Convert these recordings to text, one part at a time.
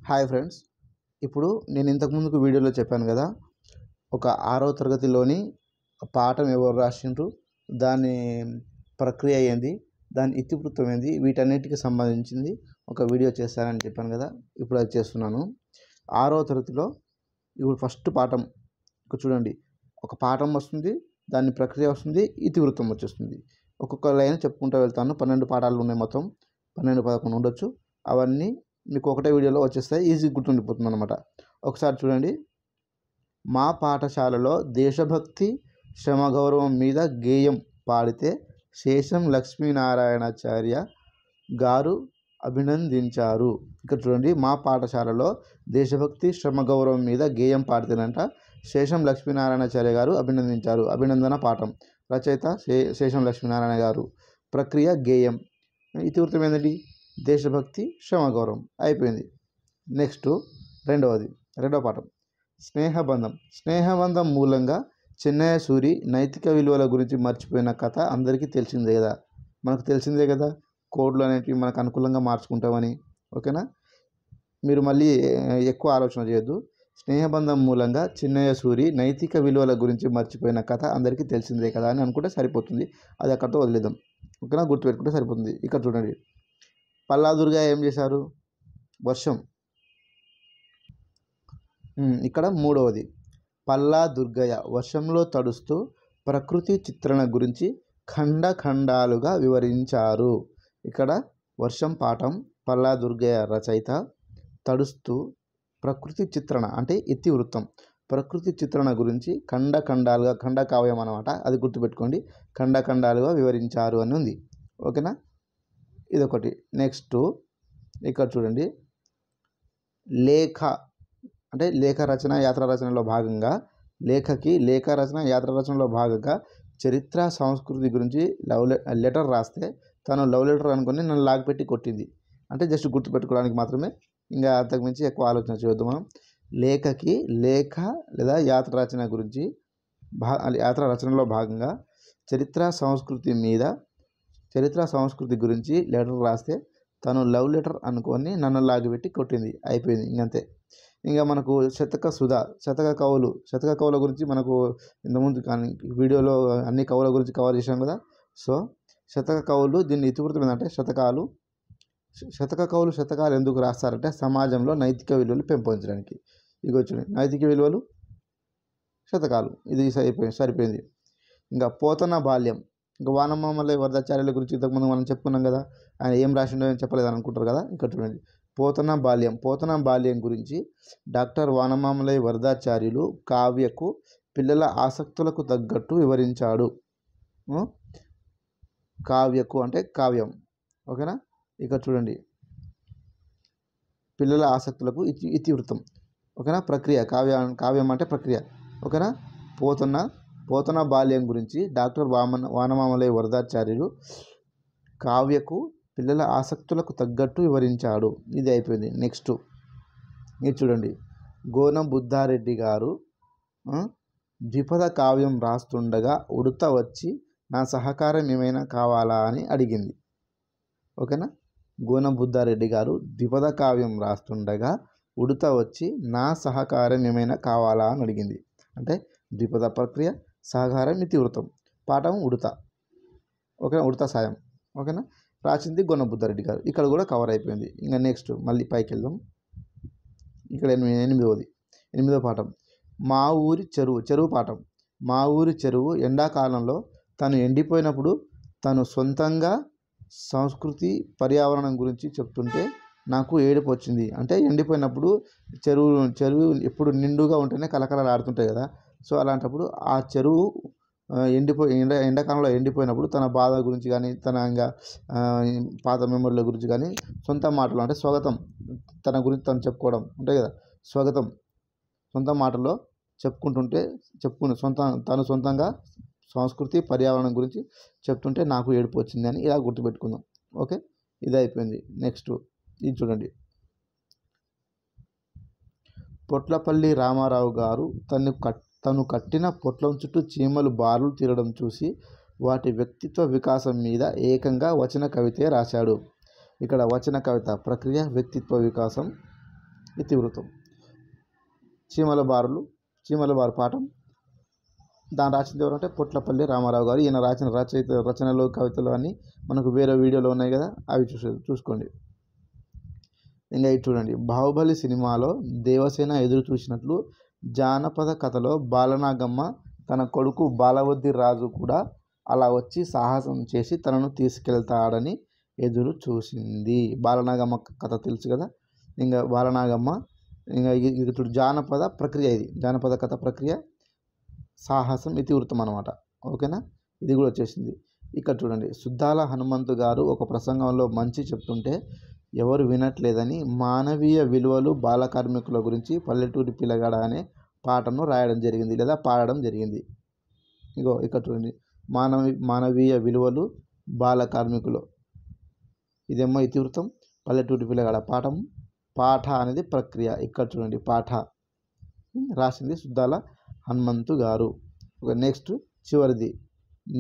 Hi friends, ఇప్పుడు నేను ఇంతకు ముందుకు వీడియోలో చెప్పాను కదా, ఒక 6వ తరగతిలోని పాఠం ఎవరు రాసిండ్రు, దాని ప్రక్రియ ఏంది, దాని ఇతివృత్తం ఏంది, వీటన్నిటికి సంబంధించింది ఒక వీడియో చేస్తానని చెప్పాను కదా. ఇప్పుడు అది చేస్తున్నాను. 6వ తరగతిలో ఇప్పుడు ఫస్ట్ పాఠం ఇక్కడ చూడండి. ఒక పాఠం వస్తుంది, దాని ప్రక్రియ వస్తుంది, ఇతివృత్తం వచ్చేస్తుంది. ఒక్కొక్క లైన్ చెప్పుకుంటూ వెళ్తాను. 12 పాఠాలు ఉన్నాయి, మొత్తం 12, 11 ఉండొచ్చు. అవన్నీ మీకు ఒకటే వీడియోలో వచ్చేస్తాయి, ఈజీగా గుర్తుండిపోతుంది అనమాట. ఒకసారి చూడండి. మా పాఠశాలలో దేశభక్తి శ్రమ గౌరవం మీద గేయం పాడితే శేషం లక్ష్మీనారాయణాచార్య గారు అభినందించారు. ఇక్కడ చూడండి, మా పాఠశాలలో దేశభక్తి శ్రమ గౌరవం మీద గేయం పాడితేనంట శేషం లక్ష్మీనారాయణాచార్య గారు అభినందించారు. అభినందన పాఠం. రచయిత శేషం లక్ష్మీనారాయణ గారు. ప్రక్రియ గేయం. ఇతివృత్తం ఏంటండి? దేశభక్తి శ్రమ గౌరవం. అయిపోయింది. నెక్స్ట్ రెండవ పాఠం స్నేహబంధం. స్నేహబంధం మూలంగా చెన్నయ్య సూరి నైతిక విలువల గురించి మర్చిపోయిన కథ అందరికీ తెలిసిందే కదా. మనకు తెలిసిందే కదా, కోడ్లు అనేటివి మనకు అనుకూలంగా మార్చుకుంటామని. ఓకేనా? మీరు మళ్ళీ ఎక్కువ ఆలోచన చేయొద్దు. స్నేహబంధం మూలంగా చిన్నయ్య సూరి నైతిక విలువల గురించి మర్చిపోయిన కథ అందరికీ తెలిసిందే కదా అని అనుకుంటే సరిపోతుంది. అది అక్కడితో వదిలేద్దాం. ఓకేనా? గుర్తుపెట్టుకుంటే సరిపోతుంది. ఇక్కడ చూడండి, పల్లా దుర్గా ఏం చేశారు? వర్షం. ఇక్కడ మూడవది, పల్లా దుర్గయ్య వర్షంలో తడుస్తూ ప్రకృతి చిత్రణ గురించి ఖండాలుగా వివరించారు. ఇక్కడ వర్షం పాఠం. పల్లా దుర్గయ్య రచయిత. తడుస్తూ ప్రకృతి చిత్రణ అంటే ఇతివృత్తం. ప్రకృతి చిత్రణ గురించి ఖండాలుగా, ఖండకావ్యం అన్నమాట, అది గుర్తుపెట్టుకోండి. ఖండాలుగా వివరించారు అని ఉంది. ఓకేనా? ఇదొకటి. నెక్స్ట్ ఇక్కడ చూడండి, లేఖ అంటే లేఖ రచన యాత్ర రచనలో భాగంగా లేఖ రచన యాత్ర రచనలో భాగంగా చరిత్ర సంస్కృతి గురించి లెటర్ రాస్తే తను లవ్ లెటర్ అనుకుని నన్ను లాగిపెట్టి కొట్టింది. అంటే జస్ట్ గుర్తుపెట్టుకోవడానికి మాత్రమే, ఇంకా అంతకుమించి ఎక్కువ ఆలోచన చేయొద్దు మనం. లేఖకి లేఖ లేదా యాత్ర రచన గురించి యాత్ర రచనలో భాగంగా చరిత్ర సంస్కృతి గురించి లెటర్ రాస్తే తను లవ్ లెటర్ అనుకొని నన్ను లాగిపెట్టి కొట్టింది. అయిపోయింది, ఇంకంతే. ఇంకా మనకు శతక కవుల గురించి మనకు ఇంతకుముందు కానీ వీడియోలో అన్ని కవుల గురించి కవర్ చేశాం కదా. సో శతక కవులు, దీన్ని ఇతివృత్తం ఏంటంటే శతకాలు ఎందుకు రాస్తారంటే సమాజంలో నైతిక విలువలు పెంపొందించడానికి. ఇక వచ్చినాయి నైతిక విలువలు, శతకాలు. ఇది సరిపోయింది. ఇంకా పోతన బాల్యం. ఇంకా వానమామలై వరదాచార్యుల గురించి ఇంతకుముందు మనం చెప్పుకున్నాం కదా. ఆయన ఏం రాసిండో అని చెప్పలేదని అనుకుంటారు కదా. ఇక్కడ చూడండి, పోతన బాల్యం గురించి డాక్టర్ వానమామలై వరదాచార్యులు కావ్యకు పిల్లల ఆసక్తులకు తగ్గట్టు వివరించాడు. కావ్యకు అంటే కావ్యం. ఓకేనా? ఇక్కడ చూడండి, పిల్లల ఆసక్తులకు ఇతివృత్తం. ఓకేనా? ప్రక్రియ కావ్యం అంటే ప్రక్రియ. ఓకేనా? పోతన బాల్యం గురించి డాక్టర్ వానమామలై వరదాచార్యులు కావ్యకు పిల్లల ఆసక్తులకు తగ్గట్టు వివరించాడు. ఇది అయిపోయింది. నెక్స్ట్ ఇది చూడండి, గోనం బుద్ధారెడ్డి గారు ద్విపద కావ్యం రాస్తుండగా ఉడత వచ్చి నా సహకారం ఏమైనా కావాలా అని అడిగింది. ఓకేనా? గోనం బుద్ధారెడ్డి గారు ద్విపద కావ్యం రాస్తుండగా ఉడత వచ్చి నా సహకారం ఏమైనా కావాలా అని అడిగింది. అంటే ద్విపద ప్రక్రియ, సహకారం, ఇతివృత్తం. పాఠం ఉడత. ఓకేనా? ఉడత సాయం. ఓకేనా? రాసింది గోనం బుద్ధారెడ్డి గారు. ఇక్కడ కూడా కవర్ అయిపోయింది. ఇంకా నెక్స్ట్ మళ్ళీ పైకి వెళ్దాం. ఇక్కడ 8వ పాఠం మా ఊరి చెరువు పాఠం. మా ఊరి చెరువు ఎండాకాలంలో తను ఎండిపోయినప్పుడు తను సొంతంగా సంస్కృతి పర్యావరణం గురించి చెప్తుంటే నాకు ఏడుపు వచ్చింది. అంటే ఎండిపోయినప్పుడు చెరువు ఎప్పుడు నిండుగా ఉంటేనే కలకలలాడుతుంటాయి కదా. సో అలాంటప్పుడు ఆ చెరువు ఎండాకాలంలో ఎండిపోయినప్పుడు తన బాధ గురించి కానీ, తన ఇంకా పాత మెమరీల గురించి కానీ సొంత మాటలు అంటే స్వాగతం, తన గురించి తను చెప్పుకోవడం ఉంటాయి కదా. స్వాగతం సొంత మాటల్లో తను సొంతంగా సంస్కృతి పర్యావరణం గురించి చెప్తుంటే నాకు ఏడుపు వచ్చింది అని ఇలా గుర్తుపెట్టుకుందాం. ఓకే, ఇది అయిపోయింది. నెక్స్ట్ ఇది చూడండి, పొట్లపల్లి రామారావు గారు తను కట్టిన పొట్లం చుట్టూ చీమలు బారులు తీరడం చూసి వాటి వ్యక్తిత్వ వికాసం మీద ఏకంగా వచన కవితే రాశాడు. ఇక్కడ వచన కవిత ప్రక్రియ, వ్యక్తిత్వ వికాసం. ఇతివృత్తం. చీమల బారు పాఠం. దాని రాసింది ఎవరంటే పొట్లపల్లి రామారావు గారు. ఈయన రాసిన రచనలు కవితలు అన్నీ మనకు వేరే వీడియోలో ఉన్నాయి కదా, అవి చూసుకోండి. ఇంకా ఇది చూడండి, బాహుబలి సినిమాలో దేవసేన ఎదురు చూసినట్లు జానపద కథలో బాలనాగమ్మ తన కొడుకు బాలవద్ది రాజు కూడా అలా వచ్చి సాహసం చేసి తనను తీసుకెళ్తాడని ఎదురు చూసింది. బాలనాగమ్మ కథ తెలుసు కదా. ఇంకా బాలనాగమ్మ ఇంకా ఇది చూడు, జానపద ప్రక్రియ, ఇది జానపద కథ ప్రక్రియ, సాహసం, ఇతివృత్తం అనమాట. ఓకేనా, ఇది కూడా వచ్చేసింది. ఇక్కడ చూడండి, సుద్దాల హనుమంతు గారు ఒక ప్రసంగంలో మంచి చెప్తుంటే ఎవరు వినట్లేదని మానవీయ విలువలు బాల కార్మికుల గురించి పల్లెటూరి పిల్లగాడ అనే పాటను రాయడం జరిగింది లేదా పాడడం జరిగింది. ఇగో ఇక్కడ చూడండి, మానవీయ విలువలు బాల కార్మికులు, ఇదేమో ఇతివృత్తం, పల్లెటూరి పిల్లగాడ పాఠం, పాఠ అనేది ప్రక్రియ. ఇక్కడ చూడండి, పాఠ రాసింది సుద్దాల హనుమంతు గారు. నెక్స్ట్ చివరిది,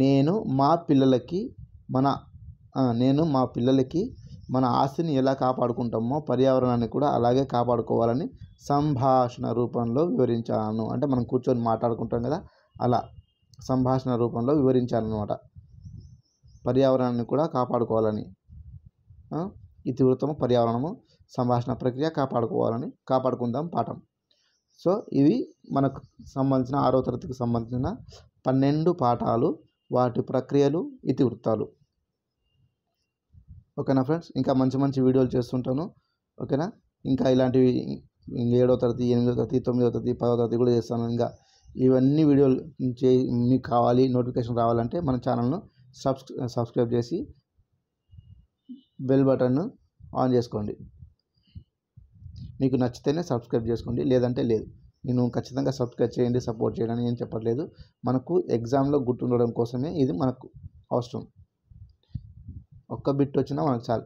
నేను మా పిల్లలకి మన ఆస్తిని ఎలా కాపాడుకుంటామో పర్యావరణాన్ని కూడా అలాగే కాపాడుకోవాలని సంభాషణ రూపంలో వివరించాను. అంటే మనం కూర్చొని మాట్లాడుకుంటాం కదా, అలా సంభాషణ రూపంలో వివరించాలన్నమాట. పర్యావరణాన్ని కూడా కాపాడుకోవాలని, ఇతివృత్తము, పర్యావరణము, సంభాషణ ప్రక్రియ, కాపాడుకుందాం పాఠం. సో ఇవి మనకు సంబంధించిన 6వ తరగతికి సంబంధించిన 12 పాఠాలు, వాటి ప్రక్రియలు, ఇతివృత్తాలు. ఓకేనా ఫ్రెండ్స్, ఇంకా మంచి వీడియోలు చేస్తుంటాను. ఓకేనా, ఇంకా ఇలాంటివి 7వ తరగతి, 8వ తరగతి, 9వ తరగతి, 10వ తరగతి కూడా చేస్తాను. ఇంకా ఇవన్నీ వీడియోలు మీకు కావాలి, నోటిఫికేషన్ రావాలంటే మన ఛానల్ను సబ్స్క్రైబ్ చేసి బెల్ బటన్ను ఆన్ చేసుకోండి. మీకు నచ్చితేనే సబ్స్క్రైబ్ చేసుకోండి, లేదంటే లేదు. నేను ఖచ్చితంగా సబ్స్క్రైబ్ చేయండి, సపోర్ట్ చేయండి ఏం చెప్పట్లేదు. మనకు ఎగ్జామ్లో గుర్తుండడం కోసమే ఇది మనకు అవసరం. ఒక్క బిట్ వచ్చినా మనకు చాలు.